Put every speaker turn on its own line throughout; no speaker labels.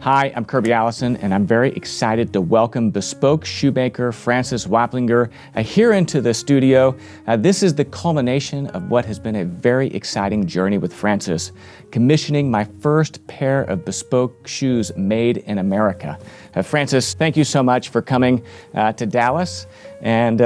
Hi, I'm Kirby Allison, and I'm very excited to welcome Bespoke shoemaker Francis Waplinger here into the studio. This is the culmination of what has been a very exciting journey with Francis, commissioning my first pair of bespoke shoes made in America. Francis, thank you so much for coming to Dallas. And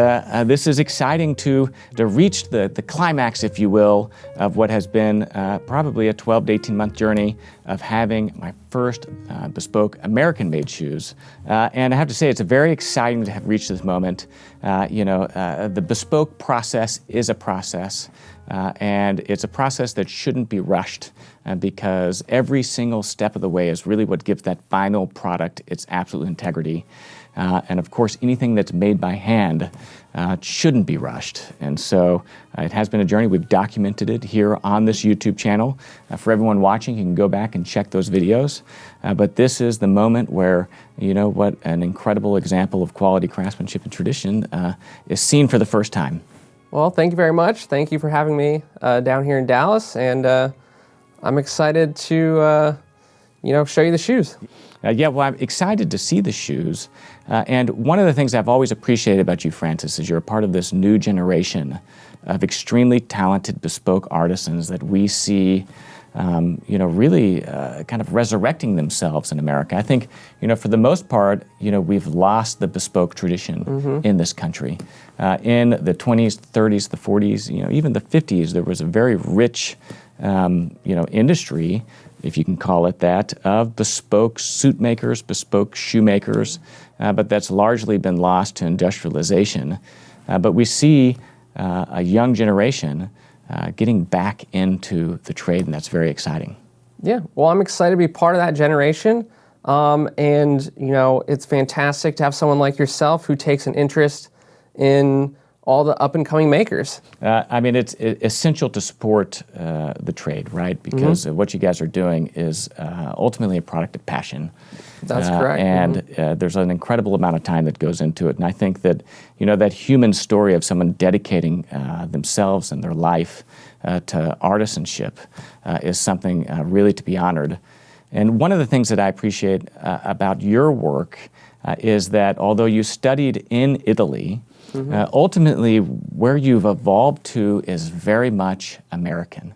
this is exciting to reach the climax, if you will, of what has been probably a 12 to 18 month journey of having my first bespoke American-made shoes. And I have to say, it's very exciting to have reached this moment. The bespoke process is a process, and it's a process that shouldn't be rushed because every single step of the way is really what gives that final product its absolute integrity. And of course, anything that's made by hand shouldn't be rushed. And so it has been a journey. We've documented it here on this YouTube channel. For everyone watching, you can go back and check those videos. But this is the moment where, you know, what an incredible example of quality craftsmanship and tradition is seen for the first time.
Well, thank you very much. Thank you for having me down here in Dallas. And I'm excited to, show you the shoes.
Well, I'm excited to see the shoes. And one of the things I've always appreciated about you, Francis, is you're a part of this new generation of extremely talented bespoke artisans that we see, really kind of resurrecting themselves in America. I think, for the most part, we've lost the bespoke tradition in this country. In the 20s, 30s, the 40s, even the 50s, there was a very rich, industry, if you can call it that, of bespoke suit makers, bespoke shoemakers, but that's largely been lost to industrialization. But we see a young generation getting back into the trade, and that's very exciting.
Yeah, well, I'm excited to be part of that generation, and it's fantastic to have someone like yourself who takes an interest in all the up-and-coming makers.
It's essential to support the trade, right? Because what you guys are doing is ultimately a product of passion.
That's correct.
And there's an incredible amount of time that goes into it. And I think that, that human story of someone dedicating themselves and their life to artisanship is something really to be honored. And one of the things that I appreciate about your work is that although you studied in Italy, ultimately, where you've evolved to is very much American.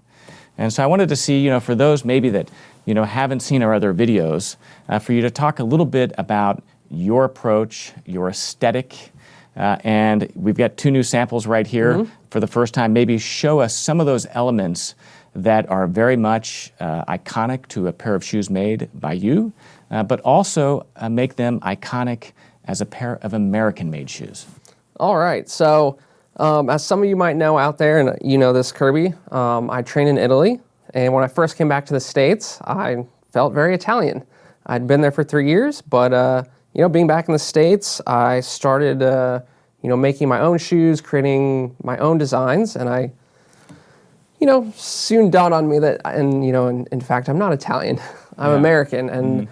And so I wanted to see, for those maybe that, haven't seen our other videos, for you to talk a little bit about your approach, your aesthetic, and we've got two new samples right here for the first time. Maybe show us some of those elements that are very much iconic to a pair of shoes made by you, but also make them iconic as a pair of American-made shoes.
All right, so as some of you might know out there, and you know this, Kirby, I trained in Italy, and when I first came back to the States, I felt very Italian. I'd been there for 3 years, but being back in the States, I started, making my own shoes, creating my own designs, and I, soon dawned on me that, and in fact, I'm not Italian, I'm American, and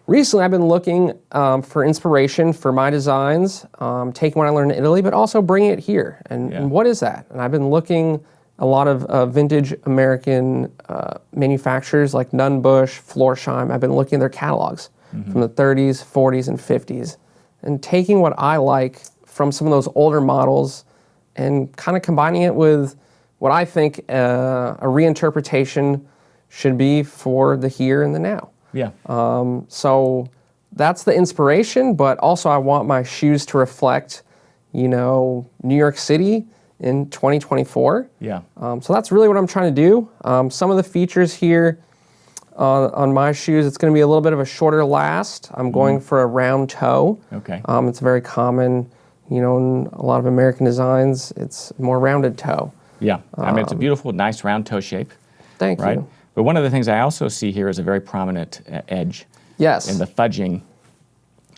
recently, I've been looking for inspiration for my designs, taking what I learned in Italy, but also bringing it here. And what is that? And I've been looking a lot of vintage American manufacturers like Nunn-Bush, Florsheim. I've been looking at their catalogs from the 30s, 40s, and 50s, and taking what I like from some of those older models and kind of combining it with what I think a reinterpretation should be for the here and the now.
Yeah.
So that's the inspiration, but also I want my shoes to reflect, New York City in 2024.
Yeah.
So that's really what I'm trying to do. Some of the features here on my shoes, it's going to be a little bit of a shorter last. I'm going for a round toe.
Okay.
It's very common, in a lot of American designs, it's more rounded toe.
Yeah. It's a beautiful, nice round toe shape.
Thank you.
But one of the things I also see here is a very prominent edge.
Yes.
And the fudging,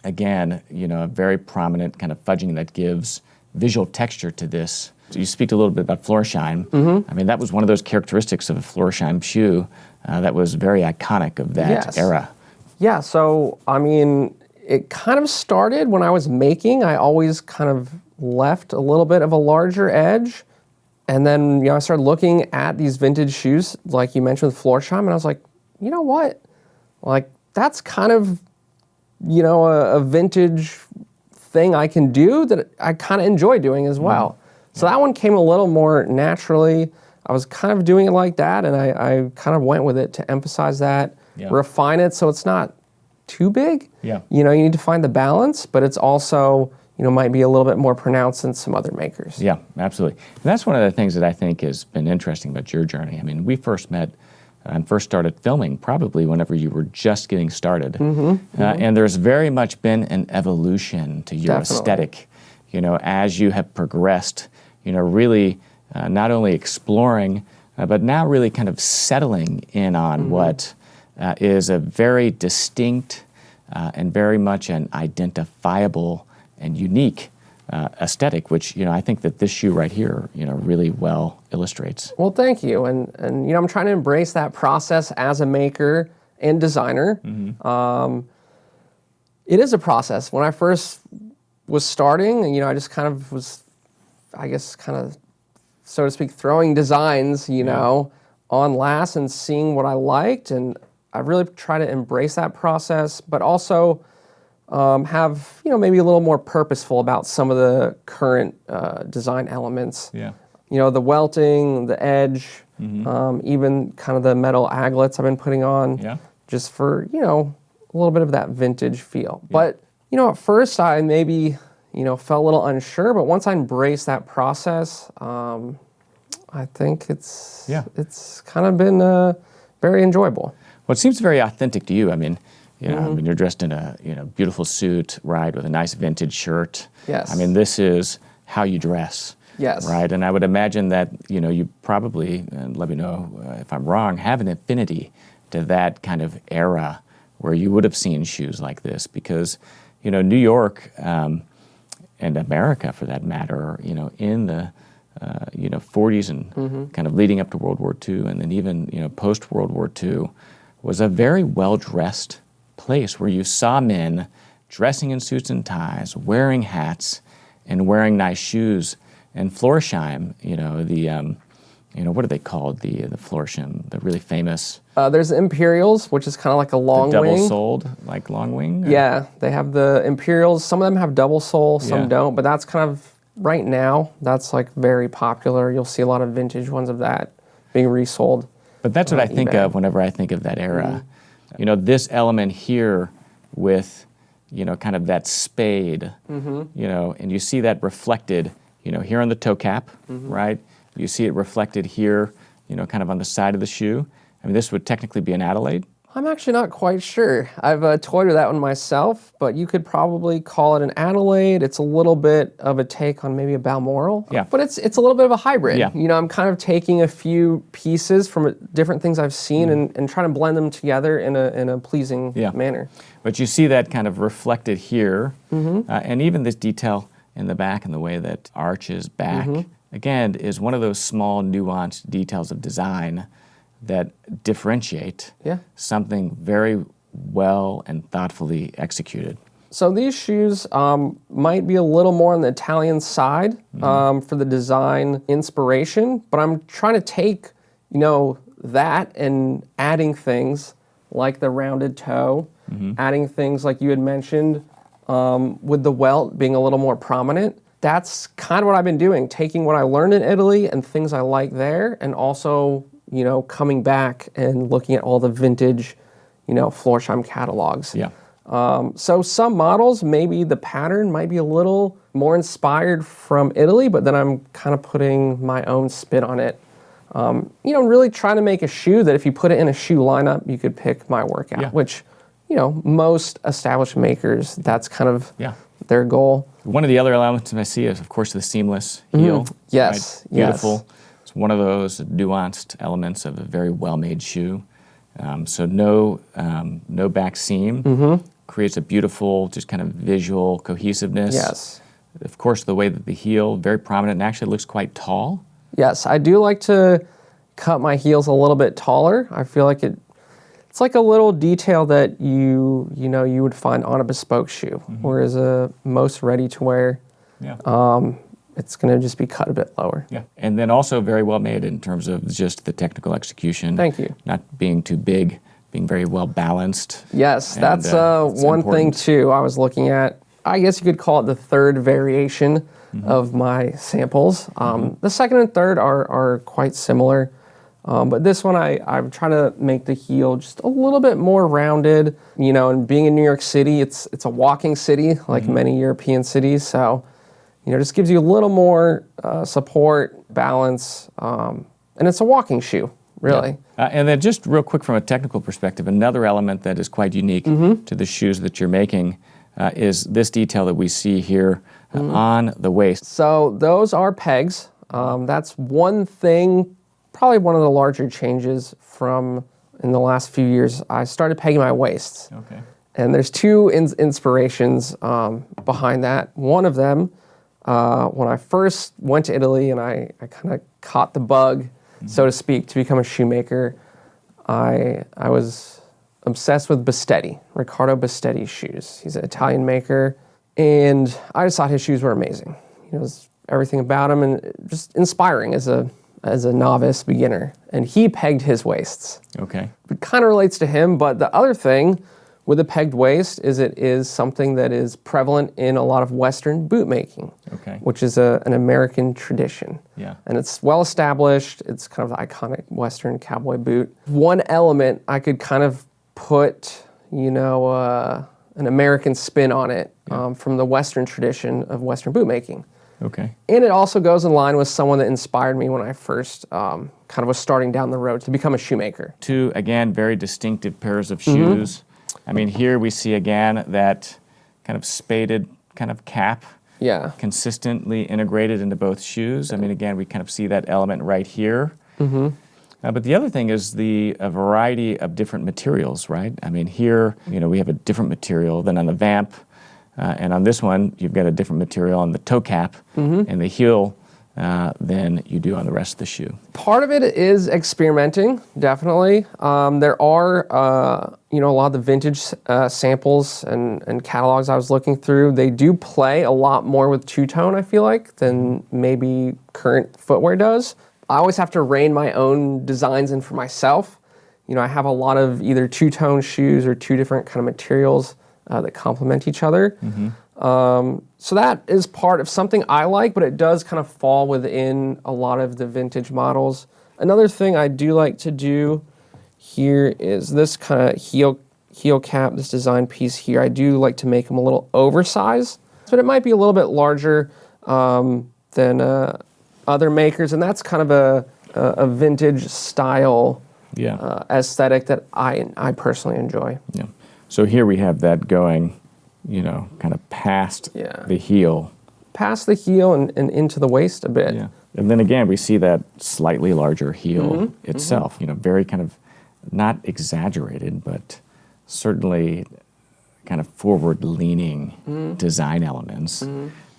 again, a very prominent kind of fudging that gives visual texture to this. So you speak a little bit about Florsheim. That was one of those characteristics of a Florsheim shoe that was very iconic of that era. Yeah,
so, it kind of started when I was making. I always kind of left a little bit of a larger edge. And then, I started looking at these vintage shoes, like you mentioned with Florsheim, and I was like, you know what? Like, that's kind of, a vintage thing I can do that I kind of enjoy doing as well. So that one came a little more naturally. I was kind of doing it like that, and I kind of went with it to emphasize that, refine it so it's not too big.
Yeah.
You need to find the balance, but it's also, might be a little bit more pronounced than some other makers.
Yeah, absolutely. And that's one of the things that I think has been interesting about your journey. I mean, we first met and first started filming probably whenever you were just getting started. And there's very much been an evolution to your aesthetic, as you have progressed, really not only exploring, but now really kind of settling in on what is a very distinct and very much an identifiable and unique aesthetic, which I think that this shoe right here, really well illustrates.
Well, thank you, and I'm trying to embrace that process as a maker and designer. It is a process. When I first was starting, I just kind of was, I guess, so to speak, throwing designs, on last and seeing what I liked, and I really try to embrace that process, but also have maybe a little more purposeful about some of the current design elements.
Yeah.
The welting, the edge, even kind of the metal aglets I've been putting on, just for a little bit of that vintage feel. But at first I maybe felt a little unsure, but once I embraced that process, I think it's kind of been very enjoyable.
Well, it seems very authentic to you. I mean, I mean, you're dressed in a beautiful suit, right, with a nice vintage shirt.
Yes.
I mean, this is how you dress.
Yes.
Right, and I would imagine that you probably, and let me know if I'm wrong, have an affinity to that kind of era where you would have seen shoes like this, because New York and America, for that matter, in the 40s and kind of leading up to World War II, and then even post World War II, was a very well dressed place where you saw men dressing in suits and ties, wearing hats, and wearing nice shoes. And Florsheim, what are they called? The Florsheim, the really famous.
There's the Imperials, which is kind of like a long wing.
Double-soled, like long wing? Or?
Yeah, they have the Imperials. Some of them have double sole, some don't. But that's kind of, right now, that's like very popular. You'll see a lot of vintage ones of that being resold.
But that's what I think of whenever I think of that era. This element here with, kind of that spade, and you see that reflected, here on the toe cap, right? You see it reflected here, kind of on the side of the shoe. I mean, this would technically be an Adelaide.
I'm actually not quite sure. I've toyed with that one myself, but you could probably call it an Adelaide. It's a little bit of a take on maybe a Balmoral.
Yeah.
But it's a little bit of a hybrid.
Yeah.
I'm kind of taking a few pieces from different things I've seen and trying to blend them together in a pleasing manner.
But you see that kind of reflected here, and even this detail in the back and the way that arches back, again, is one of those small nuanced details of design that differentiate something very well and thoughtfully executed.
So these shoes might be a little more on the Italian side for the design inspiration, but I'm trying to take, that and adding things like the rounded toe, adding things like you had mentioned with the welt being a little more prominent. That's kind of what I've been doing, taking what I learned in Italy and things I like there, and also coming back and looking at all the vintage, Florsheim catalogs.
Yeah.
So some models, maybe the pattern might be a little more inspired from Italy, but then I'm kind of putting my own spin on it. Really trying to make a shoe that if you put it in a shoe lineup, you could pick my work out, which, most established makers, that's kind of their goal.
One of the other elements I see is, of course, the seamless heel.
Yes.
Right? Beautiful. It's one of those nuanced elements of a very well-made shoe. So no back seam. Creates a beautiful, just kind of visual cohesiveness.
Yes.
Of course, the way that the heel, very prominent, and actually looks quite tall.
Yes, I do like to cut my heels a little bit taller. I feel like it's like a little detail that you would find on a bespoke shoe, whereas most ready-to-wear, it's going to just be cut a bit lower.
Yeah, and then also very well made in terms of just the technical execution.
Thank you.
Not being too big being very well balanced.
Yes,
And,
that's
it's
one thing
important.
too. I was looking at, I guess you could call it the third variation of my samples. The second and third are quite similar. But this one, I'm trying to make the heel just a little bit more rounded. You know, and being in New York City, it's a walking city like many European cities. So, you know, just gives you a little more support, balance, and it's a walking shoe, really.
Yeah. And then just real quick from a technical perspective, another element that is quite unique to the shoes that you're making is this detail that we see here on the waist.
So those are pegs. That's one thing, probably one of the larger changes from in the last few years. I started pegging my waists.
Okay.
And there's two inspirations behind that. One of them, when I first went to Italy and I kind of caught the bug, so to speak, to become a shoemaker, I was obsessed with Riccardo Bestetti shoes. He's an Italian maker, and I just thought his shoes were amazing. You know, it was everything about him and just inspiring as a novice beginner. And he pegged his waists.
Okay.
It kind of relates to him, but the other thing with a pegged waist is it is something that is prevalent in a lot of Western boot making, which is an American tradition.
Yeah.
And it's well established. It's kind of the iconic Western cowboy boot. One element I could kind of put, you know, an American spin on it from the Western tradition of Western boot making.
Okay.
And it also goes in line with someone that inspired me when I first kind of was starting down the road to become a shoemaker.
Two, again, very distinctive pairs of shoes. I mean, here we see again that kind of spaded kind of cap.
Yeah.
Consistently integrated into both shoes. I mean, again, we kind of see that element right here. But the other thing is a variety of different materials, right? I mean, here, you know, we have a different material than on the vamp. And on this one, you've got a different material on the toe cap and the heel than you do on the rest of the shoe.
Part of it is experimenting, definitely. There are, you know, a lot of the vintage samples and catalogs I was looking through. They do play a lot more with two-tone, I feel like, than maybe current footwear does. I always have to rein my own designs in for myself. You know, I have a lot of either two-tone shoes or two different kind of materials that complement each other. So that is part of something I like, but it does kind of fall within a lot of the vintage models. Another thing I do like to do here is this kind of heel cap, this design piece here. I do like to make them a little oversized, but it might be a little bit larger than other makers, and that's kind of a vintage style aesthetic that I personally enjoy.
Yeah. So here we have that going, you know, kind of past the heel.
Past the heel and into the waist a bit.
Yeah. And then again, we see that slightly larger heel itself, you know, very kind of not exaggerated, but certainly kind of forward-leaning design elements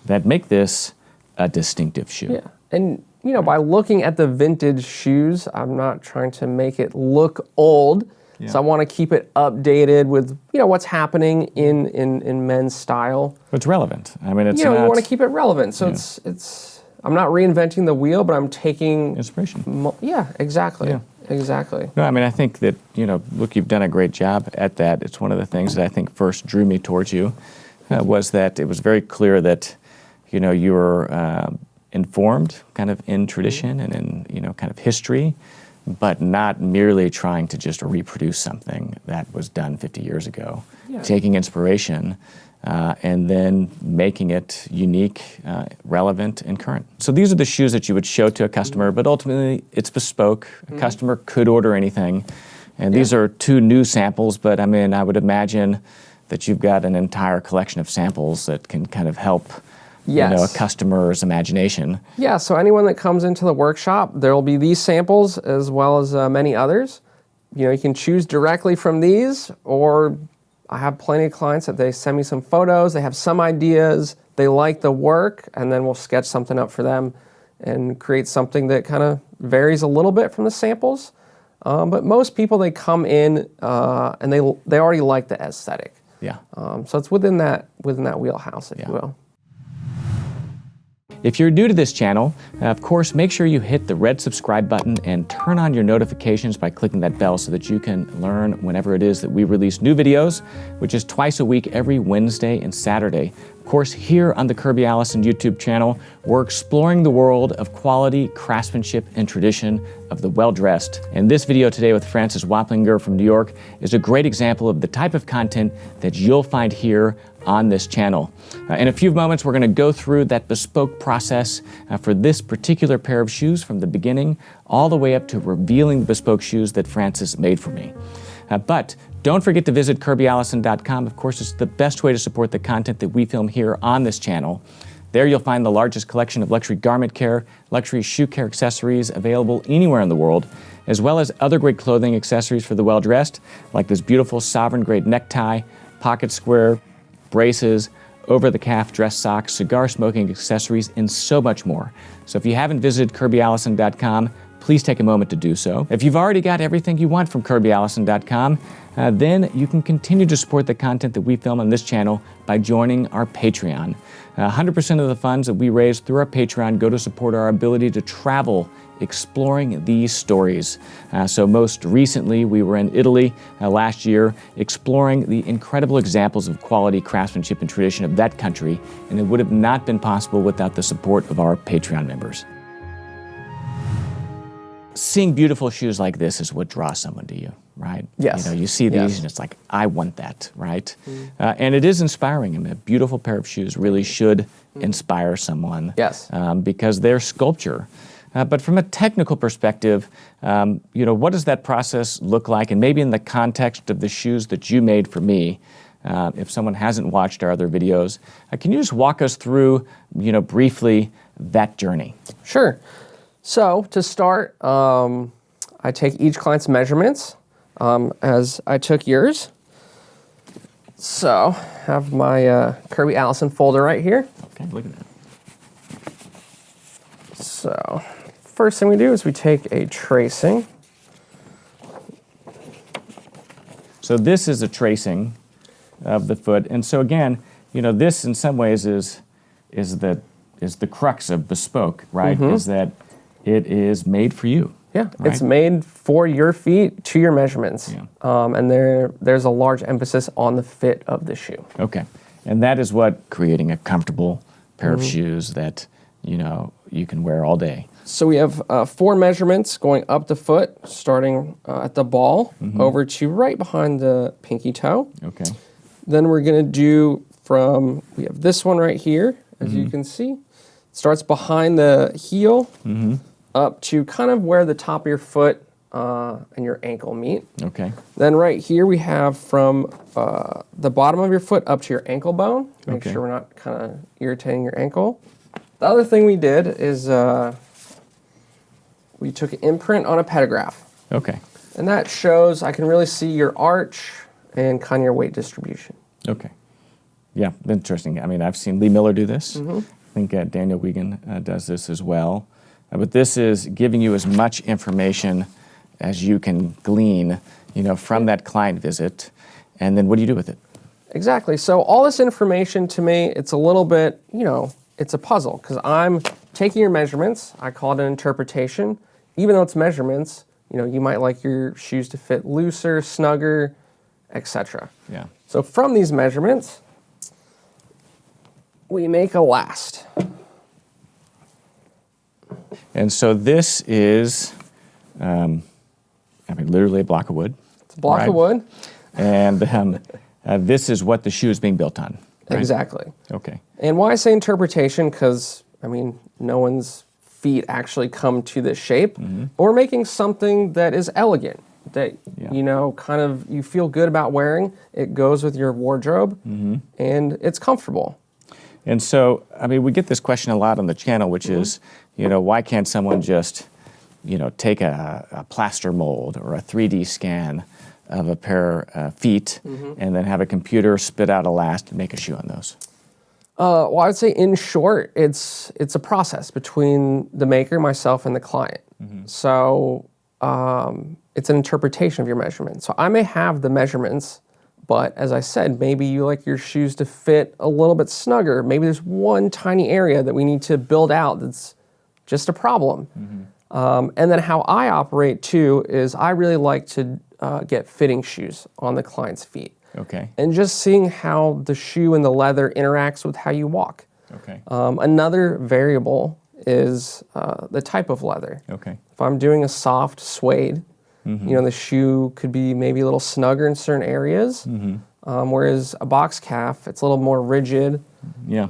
that make this a distinctive shoe.
Yeah. And, you know, by looking at the vintage shoes, I'm not trying to make it look old. So I want to keep it updated with, you know, what's happening in men's style.
But it's relevant. I mean, it's
you want to keep it relevant. So it's I'm not reinventing the wheel, but I'm taking
inspiration.
Exactly.
Yeah.
Exactly.
No, I mean, I think that, you know, look, you've done a great job at that. It's one of the things that I think first drew me towards you was that it was very clear that, you know, you were informed kind of in tradition and in, you know, kind of history, but not merely trying to just reproduce something that was done 50 years ago. Taking inspiration and then making it unique, relevant, and current. So these are the shoes that you would show to a customer, but ultimately it's bespoke. A customer could order anything. And these are two new samples, but I mean, I would imagine that you've got an entire collection of samples that can kind of help you know, a customer's imagination. Yeah,
so anyone that comes into the workshop, there will be these samples as well as many others. You know, you can choose directly from these, or I have plenty of clients that they send me some photos, they have some ideas, they like the work, and then we'll sketch something up for them and create something that kind of varies a little bit from the samples. But most people, they come in and they already like the aesthetic.
Yeah.
So it's within that wheelhouse, if you will.
If you're new to this channel, of course, make sure you hit the red subscribe button and turn on your notifications by clicking that bell so that you can learn whenever it is that we release new videos, which is twice a week, every Wednesday and Saturday. Of course, here on the Kirby Allison YouTube channel, we're exploring the world of quality, craftsmanship, and tradition of the well-dressed. And this video today with Francis Waplinger from New York is a great example of the type of content that you'll find here on this channel. In a few moments, we're going to go through that bespoke process for this particular pair of shoes from the beginning all the way up to revealing the bespoke shoes that Francis made for me. But don't forget to visit kirbyallison.com. Of course, it's the best way to support the content that we film here on this channel. There you'll find the largest collection of luxury garment care, luxury shoe care accessories available anywhere in the world, as well as other great clothing accessories for the well-dressed, like this beautiful sovereign grade necktie, pocket square, braces, over-the-calf dress socks, cigar smoking accessories, and so much more. So if you haven't visited kirbyallison.com, please take a moment to do so. If you've already got everything you want from kirbyallison.com, then you can continue to support the content that we film on this channel by joining our Patreon. 100% of the funds that we raise through our Patreon go to support our ability to travel exploring these stories. So most recently, we were in Italy last year exploring the incredible examples of quality craftsmanship and tradition of that country, and it would have not been possible without the support of our Patreon members. Seeing beautiful shoes like this is what draws someone to you, right?
Yes.
You see these and it's like, I want that, right? And it is inspiring. I mean, a beautiful pair of shoes really should inspire someone.
Yes.
Because they're sculpture. But from a technical perspective, what does that process look like? And maybe in the context of the shoes that you made for me, if someone hasn't watched our other videos, can you just walk us through, briefly that journey?
Sure. So to start, I take each client's measurements as I took yours. So I have my Kirby Allison folder right here.
Okay, look at that.
So first thing we do is we take a tracing.
So this is a tracing of the foot. And so again, this in some ways is the crux of bespoke, right? Is that it is made for you.
Yeah,
right?
It's made for your feet to your measurements.
Yeah.
And there's a large emphasis on the fit of the shoe.
Okay. And that is what creating a comfortable pair of shoes that, you can wear all day.
So we have 4 measurements going up the foot, starting at the ball, over to right behind the pinky toe.
Okay.
Then we're going to do we have this one right here, as you can see. Starts behind the heel, up to kind of where the top of your foot and your ankle meet.
Okay.
Then right here we have from the bottom of your foot up to your ankle bone. Make sure we're not kind of irritating your ankle. The other thing we did is we took an imprint on a pedograph.
Okay.
And that shows, I can really see your arch and kind of your weight distribution.
Okay. Yeah, interesting. I mean, I've seen Lee Miller do this. I think Daniel Wiegand does this as well. But this is giving you as much information as you can glean, from that client visit. And then what do you do with it?
Exactly. So all this information to me, it's a little bit, it's a puzzle because I'm taking your measurements. I call it an interpretation. Even though it's measurements, you might like your shoes to fit looser, snugger, etc.
Yeah.
So from these measurements, we make a last.
And so this is, literally a block of wood.
It's a block of wood.
And this is what the shoe is being built on. Right?
Exactly.
Okay.
And why I say interpretation, because, no one's feet actually come to this shape. But we're making something that is elegant, that, kind of you feel good about wearing. It goes with your wardrobe, and it's comfortable.
And so, we get this question a lot on the channel, which is, why can't someone just, take a plaster mold or a 3D scan of a pair of feet and then have a computer spit out a last and make a shoe on those?
Well, I would say in short, it's a process between the maker, myself, and the client. So it's an interpretation of your measurements. So I may have the measurements But as I said, maybe you like your shoes to fit a little bit snugger. Maybe there's one tiny area that we need to build out that's just a problem. And then how I operate too is I really like to get fitting shoes on the client's feet.
Okay.
And just seeing how the shoe and the leather interacts with how you walk.
Okay.
Another variable is the type of leather.
Okay.
If I'm doing a soft suede, the shoe could be maybe a little snugger in certain areas, whereas a box calf, it's a little more rigid.
Yeah.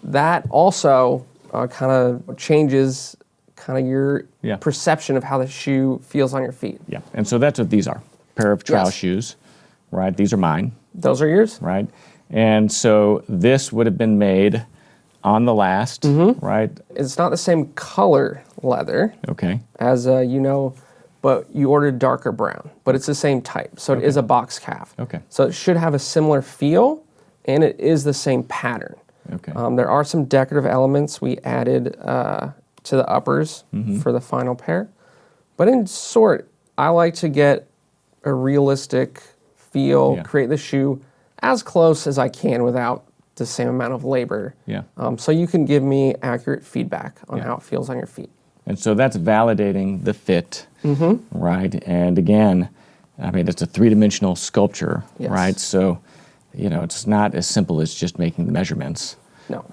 That also kind of changes kind of your
Yeah.
perception of how the shoe feels on your feet.
Yeah. And so that's what these are. Pair of trial
Yes.
shoes, right? These are mine,
Those are yours?
right? And so this would have been made on the last, right?
It's not the same color leather
Okay.
as but you ordered darker brown, but it's the same type. So it is a box calf.
Okay.
So it should have a similar feel, and it is the same pattern.
Okay.
There are some decorative elements we added to the uppers for the final pair. But in short, I like to get a realistic feel,
Yeah.
create the shoe as close as I can without the same amount of labor.
Yeah.
So you can give me accurate feedback on
Yeah.
how it feels on your feet.
And so that's validating the fit, right? And again, I mean, it's a three-dimensional sculpture,
Yes.
right? So, it's not as simple as just making the measurements.
No.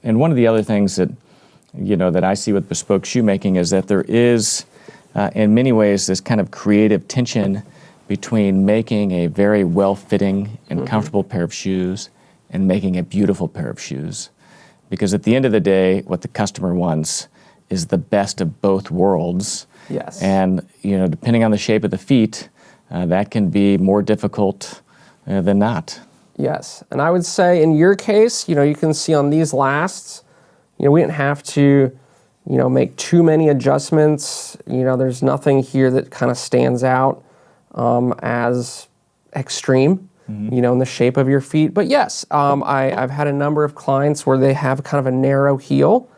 And one of the other things that, that I see with bespoke shoemaking is that there is, in many ways, this kind of creative tension between making a very well-fitting and comfortable pair of shoes and making a beautiful pair of shoes. Because at the end of the day, what the customer wants is the best of both worlds.
Yes.
And, depending on the shape of the feet, that can be more difficult than not.
Yes, and I would say in your case, you can see on these lasts, we didn't have to, make too many adjustments. There's nothing here that kind of stands out as extreme, in the shape of your feet. But yes, I've had a number of clients where they have kind of a narrow heel,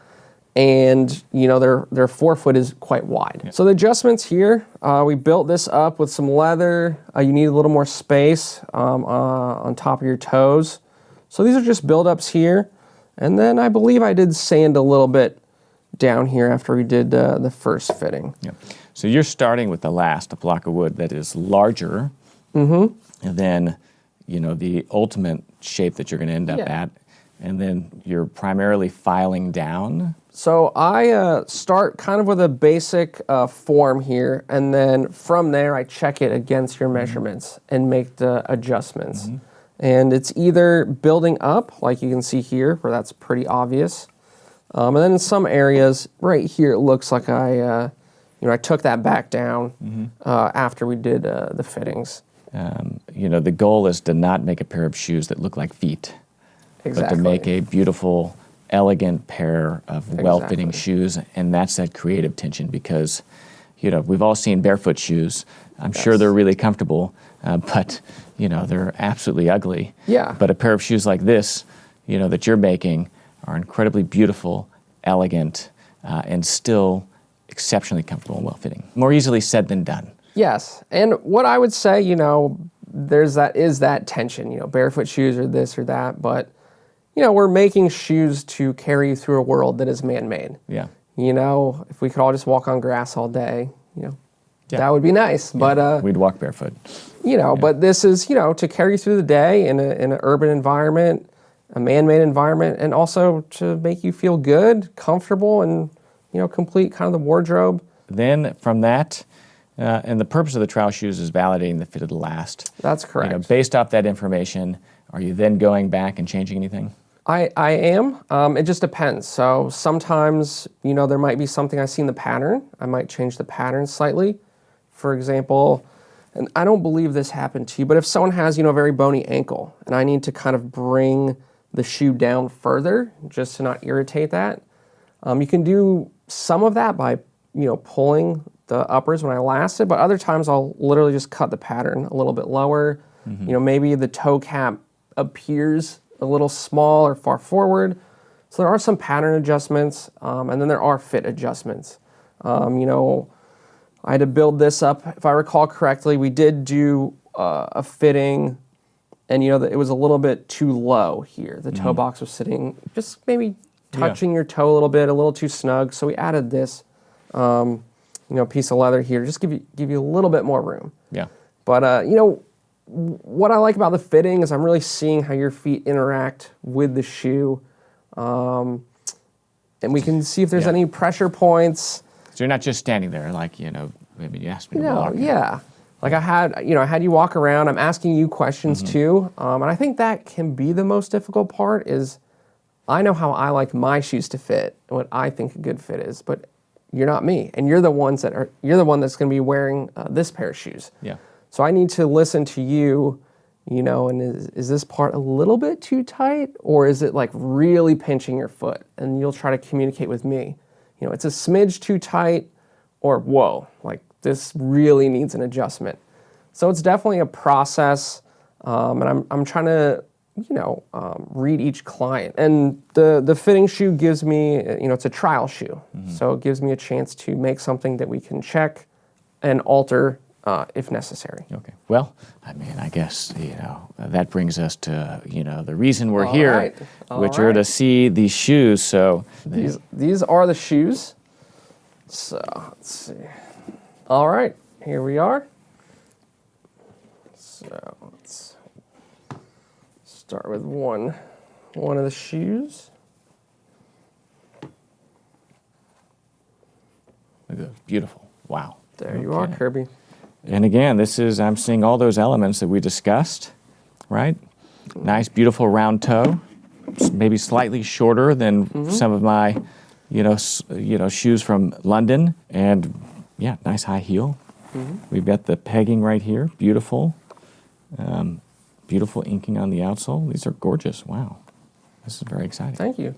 and their forefoot is quite wide. Yeah. So the adjustments here, we built this up with some leather. You need a little more space on top of your toes. So these are just build-ups here. And then I believe I did sand a little bit down here after we did the first fitting.
Yeah. So you're starting with the last, a block of wood that is larger than the ultimate shape that you're going to end up at. And then you're primarily filing down.
So I start kind of with a basic form here, and then from there I check it against your measurements and make the adjustments. And it's either building up, like you can see here, where that's pretty obvious. And then in some areas, right here, it looks like I took that back down after we did the fittings.
The goal is to not make a pair of shoes that look like feet, but to make a beautiful, elegant pair of well-fitting shoes, and that's that creative tension because, we've all seen barefoot shoes. I'm sure they're really comfortable, but, they're absolutely ugly.
Yeah.
But a pair of shoes like this, that you're making are incredibly beautiful, elegant, and still exceptionally comfortable and well-fitting. More easily said than done.
Yes, and what I would say, is that tension, barefoot shoes or this or that, but we're making shoes to carry you through a world that is man-made.
Yeah.
If we could all just walk on grass all day, that would be nice. Yeah. But
we'd walk barefoot.
But this is, to carry you through the day in an urban environment, a man-made environment, and also to make you feel good, comfortable, and complete kind of the wardrobe.
Then from that, and the purpose of the trial shoes is validating the fit of the last.
That's correct.
Based off that information, are you then going back and changing anything?
I am. It just depends. So sometimes, there might be something I see in the pattern. I might change the pattern slightly. For example, and I don't believe this happened to you, but if someone has, a very bony ankle and I need to kind of bring the shoe down further just to not irritate that, you can do some of that by, pulling the uppers when I last it, but other times I'll literally just cut the pattern a little bit lower. Maybe the toe cap appears a little small or far forward. So there are some pattern adjustments, and then there are fit adjustments. I had to build this up. If I recall correctly, we did do a fitting, and it was a little bit too low here. The toe box was sitting just maybe touching your toe a little bit, a little too snug. So we added this, piece of leather here, just give you a little bit more room.
Yeah.
But what I like about the fitting is I'm really seeing how your feet interact with the shoe, and we can see if there's any pressure points.
So you're not just standing there, like maybe you asked me to walk.
Yeah. Like I had you walk around. I'm asking you questions too, and I think that can be the most difficult part. Is I know how I like my shoes to fit and what I think a good fit is, but you're not me, and you're the one that's going to be wearing this pair of shoes.
Yeah.
So I need to listen to you, and is this part a little bit too tight, or is it like really pinching your foot? And you'll try to communicate with me. It's a smidge too tight, or whoa, like this really needs an adjustment. So it's definitely a process, and I'm trying to, read each client. And the fitting shoe gives me, it's a trial shoe. So it gives me a chance to make something that we can check and alter if necessary.
Okay. Well, I guess, that brings us to, the reason we're here, which are to see these shoes. So
these are the shoes. So let's see. All right, here we are. So let's start with one of the shoes.
Look at that. Beautiful. Wow.
There you are, Kirby.
And again, I'm seeing all those elements that we discussed, right? Nice, beautiful round toe, maybe slightly shorter than some of my, shoes from London, and yeah, nice high heel. We've got the pegging right here, beautiful, beautiful inking on the outsole. These are gorgeous. Wow, this is very exciting.
Thank you.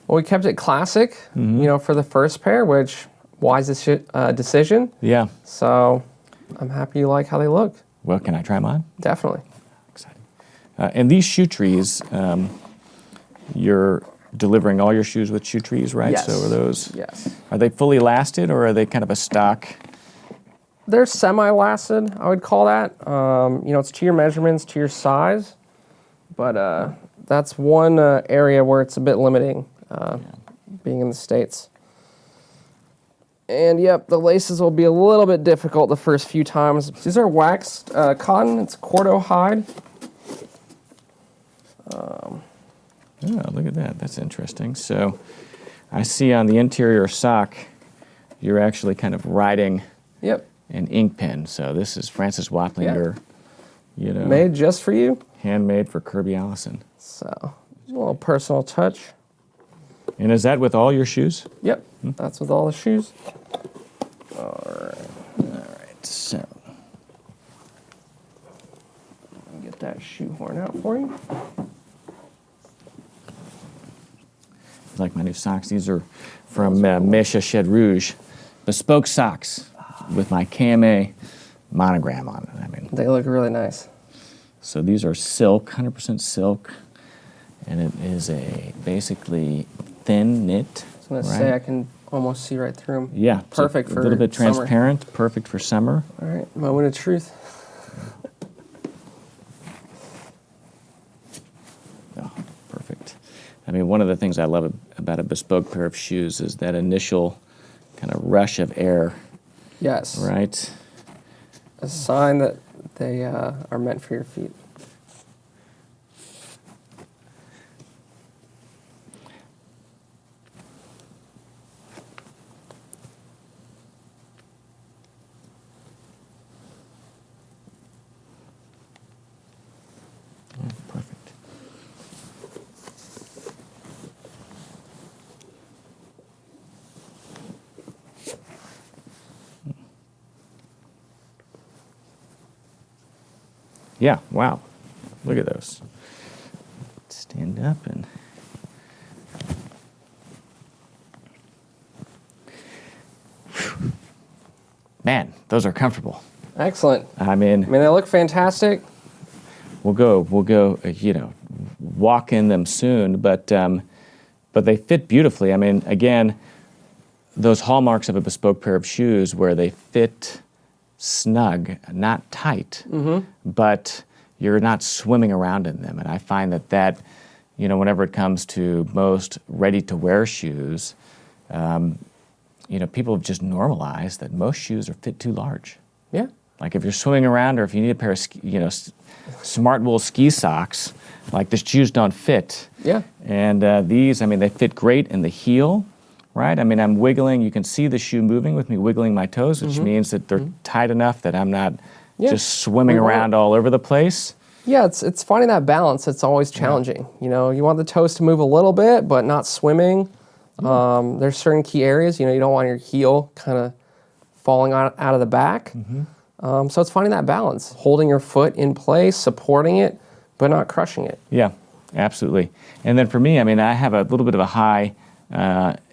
Well, we kept it classic, for the first pair, which wise decision.
Yeah.
So I'm happy you like how they look.
Well, can I try them on?
Definitely.
Exciting. And these shoe trees, you're delivering all your shoes with shoe trees, right?
Yes.
So are those?
Yes.
Are they fully lasted, or are they kind of a stock?
They're semi-lasted, I would call that. It's to your measurements, to your size, but that's one area where it's a bit limiting, being in the States. And yep, the laces will be a little bit difficult the first few times. These are waxed cotton. It's Cordo hide.
Oh, look at that. That's interesting. So I see on the interior sock, you're actually kind of writing an ink pen. So this is Francis Waplinger,
made just for you.
Handmade for Kirby Allison.
So a little personal touch.
And is that with all your shoes?
Yep, that's with all the shoes.
All right. So
get that shoehorn out for you.
Like my new socks. These are from Mesha Shed Rouge. Bespoke socks with my KMA monogram on it.
They look really nice.
So these are silk, 100% silk, and it is a basically thin knit.
I was going to say I can almost see right through them.
Yeah.
Perfect for
a little bit
summer.
transparent, perfect for summer.
All right, moment of truth.
Oh, perfect. One of the things I love about a bespoke pair of shoes is that initial kind of rush of air.
Yes.
Right?
A sign that they are meant for your feet.
Perfect. Yeah, wow. Look at those. Stand up and... Man, those are comfortable.
Excellent.
I mean,
they look fantastic.
We'll go, walk in them soon, but they fit beautifully. Again, those hallmarks of a bespoke pair of shoes where they fit snug, not tight, but you're not swimming around in them. And I find that, whenever it comes to most ready-to-wear shoes, people have just normalized that most shoes are fit too large.
Yeah.
Like if you're swimming around, or if you need a pair of, smart wool ski socks, like the shoes don't fit.
Yeah.
And these, they fit great in the heel, right? I'm wiggling. You can see the shoe moving with me wiggling my toes, which means that they're tight enough that I'm not just swimming around all over the place.
Yeah, it's finding that balance. It's always challenging. You want the toes to move a little bit, but not swimming. There's certain key areas. You don't want your heel kind of falling out of the back. So it's finding that balance, holding your foot in place, supporting it, but not crushing it.
Yeah, absolutely. And then for me, I have a little bit of a high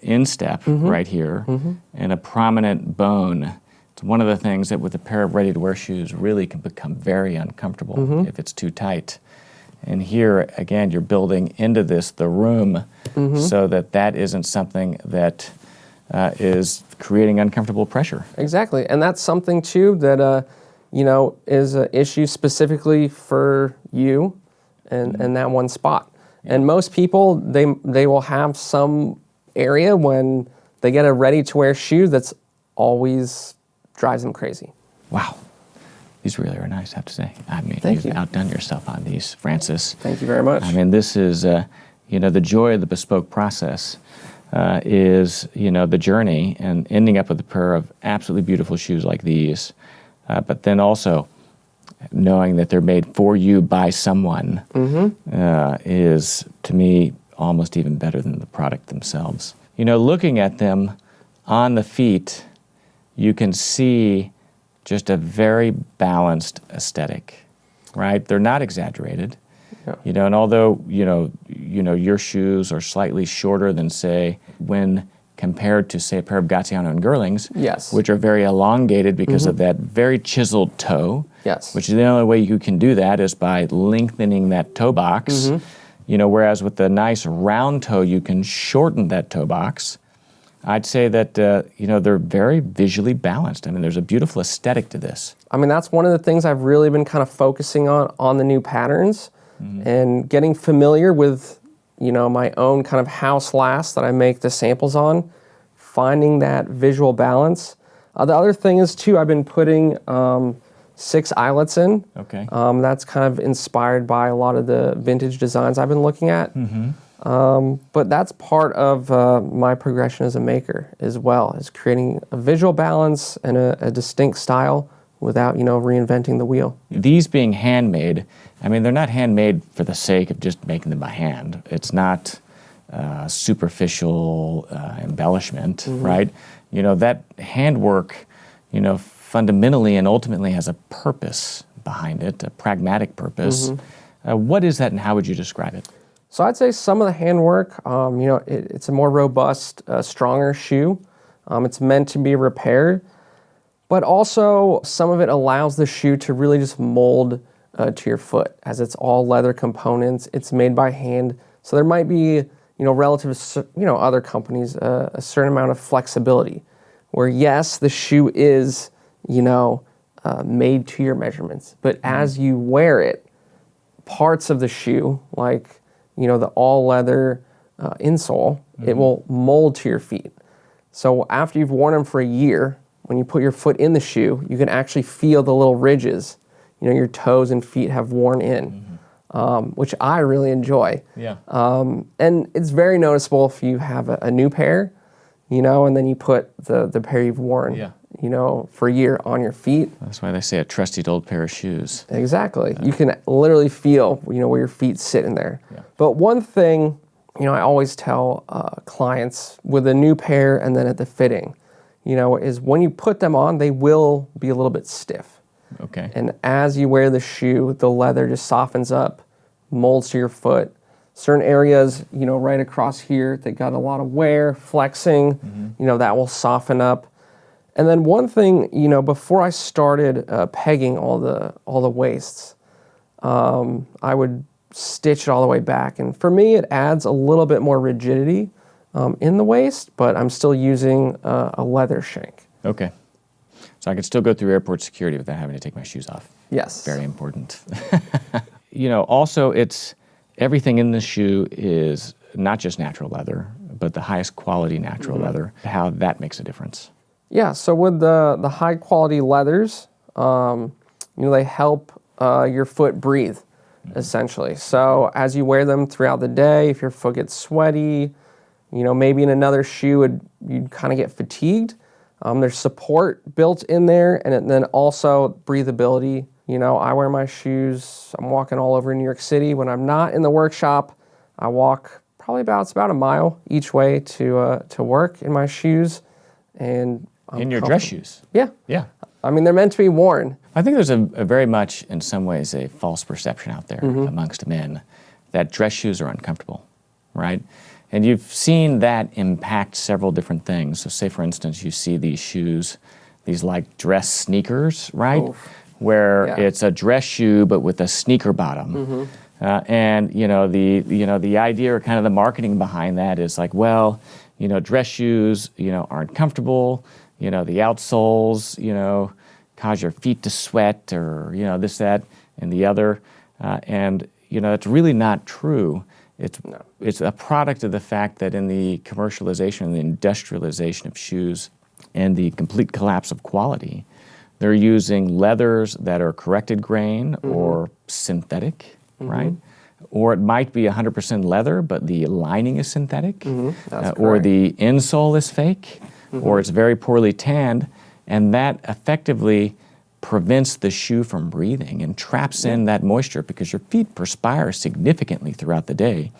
instep right here and a prominent bone. It's one of the things that with a pair of ready-to-wear shoes really can become very uncomfortable if it's too tight. And here, again, you're building into the room so that isn't something that is creating uncomfortable pressure.
Exactly. And that's something, too, that, is an issue specifically for you and that one spot. And most people, they will have some area when they get a ready-to-wear shoe that's always drives them crazy.
Wow. These really are nice, I have to say.
Thank you.
Outdone yourself on these, Francis.
Thank you very much.
This is, the joy of the bespoke process is, the journey and ending up with a pair of absolutely beautiful shoes like these. But then also knowing that they're made for you by someone is, to me, almost even better than the product themselves. Looking at them on the feet, you can see just a very balanced aesthetic, right? They're not exaggerated, and although, your shoes are slightly shorter than, say, when compared to, say, a pair of Gaziano and Girlings, which are very elongated because of that very chiseled toe, which is the only way you can do that is by lengthening that toe box, whereas with the nice round toe, you can shorten that toe box. I'd say that, they're very visually balanced. There's a beautiful aesthetic to this.
That's one of the things I've really been kind of focusing on the new patterns and getting familiar with, my own kind of house last that I make the samples on, finding that visual balance. The other thing is, too, I've been putting 6 eyelets in.
Okay.
That's kind of inspired by a lot of the vintage designs I've been looking at. But that's part of my progression as a maker as well, is creating a visual balance and a distinct style without, reinventing the wheel.
These being handmade, they're not handmade for the sake of just making them by hand. It's not superficial embellishment, right? That handwork, fundamentally and ultimately has a purpose behind it, a pragmatic purpose. What is that and how would you describe it?
So I'd say some of the handwork, it's a more robust, stronger shoe. It's meant to be repaired, but also some of it allows the shoe to really just mold to your foot, as it's all leather components. It's made by hand, so there might be, relative to, other companies, a certain amount of flexibility, where yes, the shoe is, made to your measurements, but as you wear it, parts of the shoe, like the all-leather insole, it will mold to your feet. So after you've worn them for a year, when you put your foot in the shoe, you can actually feel the little ridges, your toes and feet have worn in, which I really enjoy.
Yeah.
And it's very noticeable if you have a new pair, and then you put the pair you've worn, for a year on your feet.
That's why they say a trusted old pair of shoes.
Exactly. You can literally feel, where your feet sit in there.
Yeah.
But one thing, I always tell clients with a new pair and then at the fitting, is when you put them on, they will be a little bit stiff.
Okay.
And as you wear the shoe, the leather just softens up, molds to your foot. Certain areas, right across here, they got a lot of wear, flexing, that will soften up. And then one thing, before I started pegging all the waists, I would stitch it all the way back. And for me, it adds a little bit more rigidity in the waist, but I'm still using a leather shank.
Okay. So I could still go through airport security without having to take my shoes off.
Yes.
Very important. Also everything in the shoe is not just natural leather, but the highest quality natural leather, how that makes a difference.
Yeah, so with the high quality leathers, they help your foot breathe, essentially. So as you wear them throughout the day, if your foot gets sweaty, maybe in another shoe you'd kind of get fatigued. There's support built in there, and then also breathability. I wear my shoes, I'm walking all over New York City. When I'm not in the workshop, I walk probably about a mile each way to work in my shoes. And
in your dress shoes?
Yeah.
Yeah.
I mean, they're meant to be worn.
I think there's a very much, in some ways, a false perception out there amongst men that dress shoes are uncomfortable, right? And you've seen that impact several different things. So say, for instance, you see these shoes, these like dress sneakers, right?
Oof.
Where it's a dress shoe, but with a sneaker bottom. And the idea or kind of the marketing behind that is like, well, dress shoes, aren't comfortable. The outsoles, cause your feet to sweat, or this, that, and the other. And it's really not true. It's a product of the fact that in the commercialization and the industrialization of shoes and the complete collapse of quality, they're using leathers that are corrected grain or synthetic, right? Or it might be 100% leather, but the lining is synthetic, or the insole is fake, or it's very poorly tanned, and that effectively prevents the shoe from breathing and traps in that moisture because your feet perspire significantly throughout the day.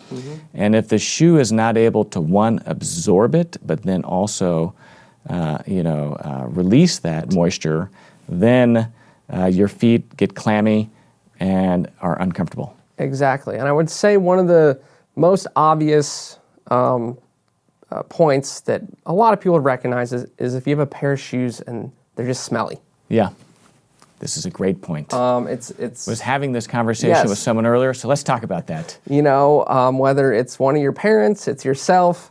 And if the shoe is not able to, one, absorb it, but then also, release that moisture, then your feet get clammy and are uncomfortable.
Exactly. And I would say one of the most obvious points that a lot of people would recognize is if you have a pair of shoes and they're just smelly.
Yeah. This is a great point. I was having this conversation with someone earlier, so let's talk about that.
Whether it's one of your parents, it's yourself,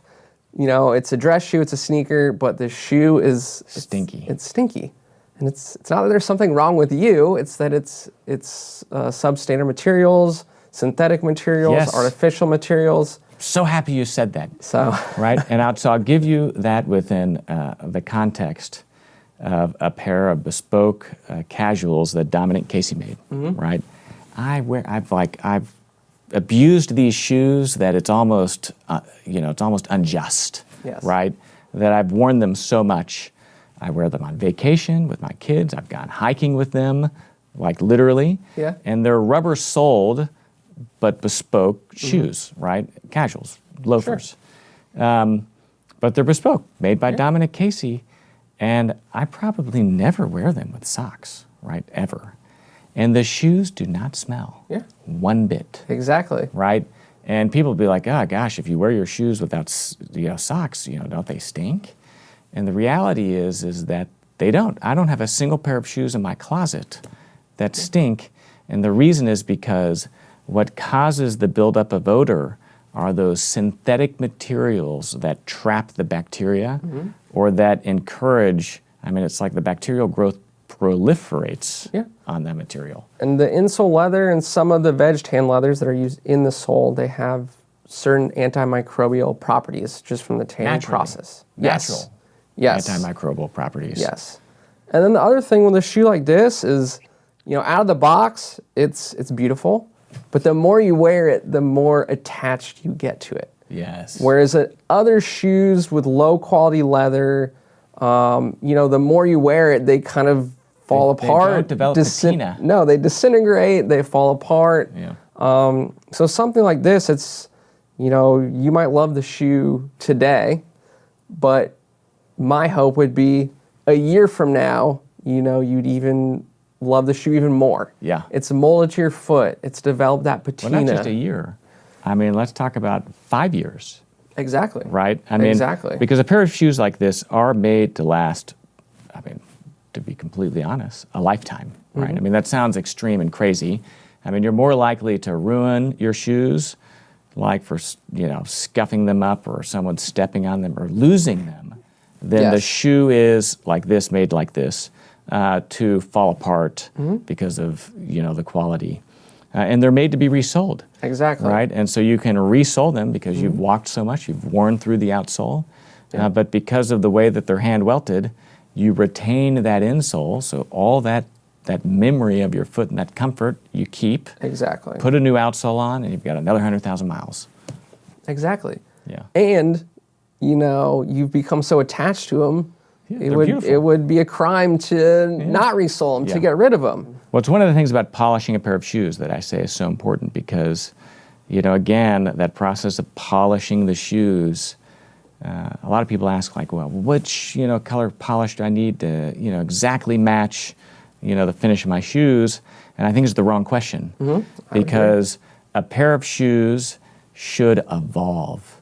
it's a dress shoe, it's a sneaker, but the shoe is
stinky.
It's stinky. And it's not that there's something wrong with you, it's that it's substandard materials, synthetic materials, artificial materials.
So happy you said that.
So
right, and I'll give you that within the context of a pair of bespoke casuals that Dominic Casey made. Right, I've abused these shoes that it's almost unjust.
Yes.
Right, that I've worn them so much. I wear them on vacation with my kids. I've gone hiking with them, like literally.
Yeah.
And they're rubber soled, but bespoke shoes, right? Casuals, loafers. Sure. But they're bespoke, made by Dominic Casey. And I probably never wear them with socks, right? Ever. And the shoes do not smell one bit.
Exactly.
Right? And people will be like, oh gosh, if you wear your shoes without socks, don't they stink? And the reality is that they don't. I don't have a single pair of shoes in my closet that stink. And the reason is because what causes the buildup of odor are those synthetic materials that trap the bacteria or that encourage, it's like the bacterial growth proliferates on that material.
And the insole leather and some of the veg tan leathers that are used in the sole, they have certain antimicrobial properties just from the tanning process.
Natural.
Yes.
Antimicrobial properties.
Yes. And then the other thing with a shoe like this is, out of the box, it's beautiful, but the more you wear it, the more attached you get to it.
Yes.
Whereas other shoes with low quality leather, the more you wear it, they kind of fall apart.
They don't develop patina.
No, they disintegrate, they fall apart.
Yeah.
So something like this, it's, you might love the shoe today, but my hope would be a year from now, you'd even love the shoe even more.
Yeah.
It's molded to your foot. It's developed that patina.
Well, not just a year. Let's talk about 5 years.
Exactly.
Right?
Exactly.
Because a pair of shoes like this are made to last, to be completely honest, a lifetime, right? That sounds extreme and crazy. You're more likely to ruin your shoes, like for, scuffing them up or someone stepping on them or losing them, than the shoe is like this, made like this, to fall apart because of, the quality. And they're made to be resold.
Exactly.
Right? And so you can resole them because you've walked so much, you've worn through the outsole. But because of the way that they're hand welted, you retain that insole, so all that memory of your foot and that comfort you keep.
Exactly.
Put a new outsole on, and you've got another 100,000 miles.
Exactly.
Yeah.
And, you've become so attached to them, it would be a crime to not resole them, to get rid of them.
Well, it's one of the things about polishing a pair of shoes that I say is so important because, again, that process of polishing the shoes, a lot of people ask, like, well, which, color polish do I need to, exactly match, the finish of my shoes? And I think it's the wrong question because a pair of shoes should evolve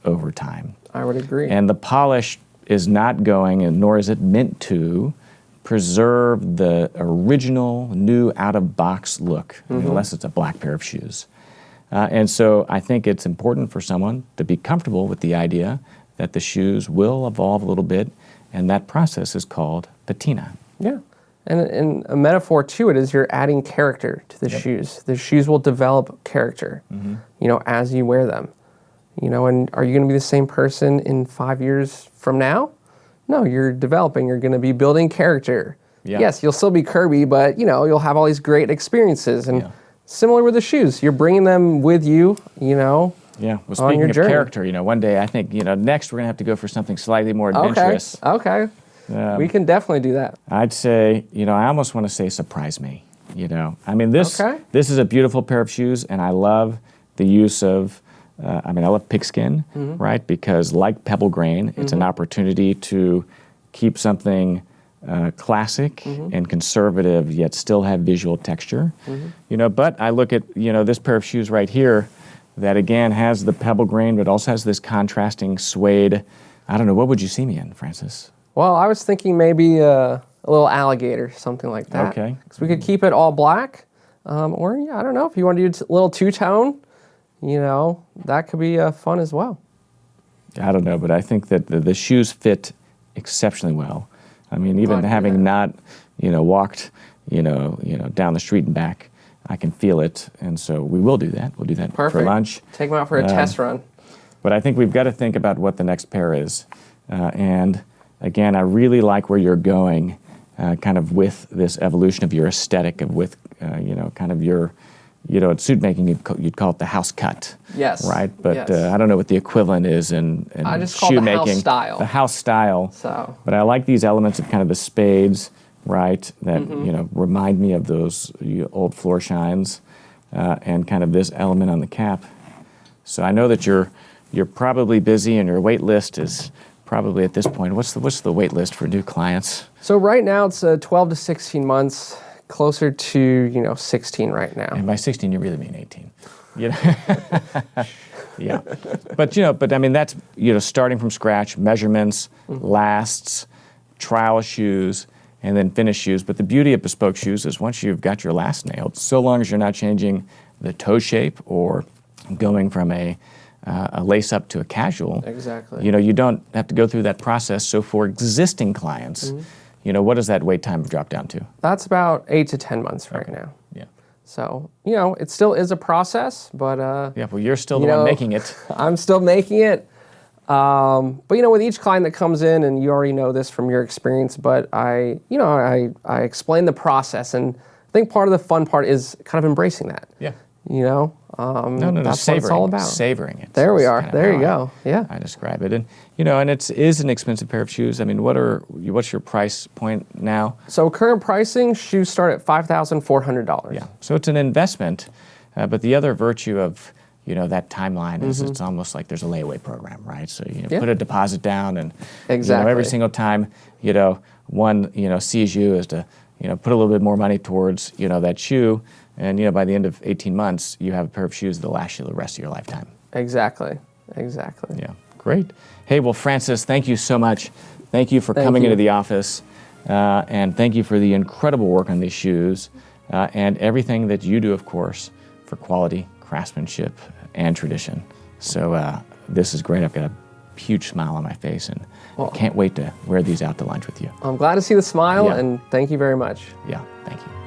over time.
I would agree.
And the polish is not going, and nor is it meant to, preserve the original, new, out-of-box look, unless it's a black pair of shoes. And so I think it's important for someone to be comfortable with the idea that the shoes will evolve a little bit, and that process is called patina.
Yeah. And a metaphor to it is you're adding character to the shoes. The shoes will develop character, as you wear them. And are you going to be the same person in 5 years from now? No, you're developing. You're going to be building character. Yeah. Yes, you'll still be Kirby, but, you'll have all these great experiences. And similar with the shoes, you're bringing them with you,
Yeah, well, speaking of
journey.
character, one day I think, next we're going to have to go for something slightly more adventurous.
Okay. We can definitely do that.
I'd say, I almost want to say surprise me, I mean, this is a beautiful pair of shoes, and I love the use of, I love pigskin, right? Because like pebble grain, it's an opportunity to keep something classic and conservative, yet still have visual texture. But I look at, this pair of shoes right here that, again, has the pebble grain, but also has this contrasting suede. I don't know, what would you see me in, Francis?
Well, I was thinking maybe a little alligator, something like that.
Okay.
Because we could keep it all black. Or, I don't know, if you want to do a little two-tone, that could be fun as well.
I don't know, but I think that the shoes fit exceptionally well. I mean, even having not, walked, down the street and back, I can feel it. And so we will do that. We'll do that for lunch.
Take them out for a test run.
But I think we've got to think about what the next pair is. And again, I really like where you're going, kind of with this evolution of your aesthetic, with, kind of your, in suit making, you'd call it the house cut.
Yes.
Right? But I don't know what the equivalent is in
I just call it the house style.
The house style.
So.
But I like these elements of kind of the spades, right, that, remind me of those old floor shines, and kind of this element on the cap. So I know that you're probably busy, and your wait list is probably at this point. What's the wait list for new clients?
So right now it's 12 to 16 months, closer to 16 right now.
And by 16 you really mean 18. Yeah. But I mean that's starting from scratch, measurements, lasts, trial shoes, and then finished shoes. But the beauty of bespoke shoes is once you've got your last nailed, so long as you're not changing the toe shape or going from a lace-up to a casual.
Exactly.
You don't have to go through that process. So for existing clients, what does that wait time drop down to?
That's about 8 to 10 months right now.
Yeah.
So, it still is a process, but...
yeah, well, you're still the one making it.
I'm still making it. But, with each client that comes in, and you already know this from your experience, but I explain the process, and I think part of the fun part is kind of embracing that.
Yeah.
No, that's
savoring,
what it's all about.
Savoring it.
There we are. There you go. Yeah.
I describe it, and and it is an expensive pair of shoes. I mean, what's your price point now?
So current pricing, shoes start at $5,400.
Yeah. So it's an investment, but the other virtue of that timeline is it's almost like there's a layaway program, right? So you put a deposit down, and every single time one sees you is to put a little bit more money towards that shoe. And by the end of 18 months, you have a pair of shoes that'll last you the rest of your lifetime.
Exactly.
Yeah, great. Hey, well, Francis, thank you so much. Thank you for coming into the office, and thank you for the incredible work on these shoes, and everything that you do, of course, for quality, craftsmanship, and tradition. So this is great. I've got a huge smile on my face, and I can't wait to wear these out to lunch with you.
I'm glad to see the smile,
Yeah.
and thank you very much.
Yeah, thank you.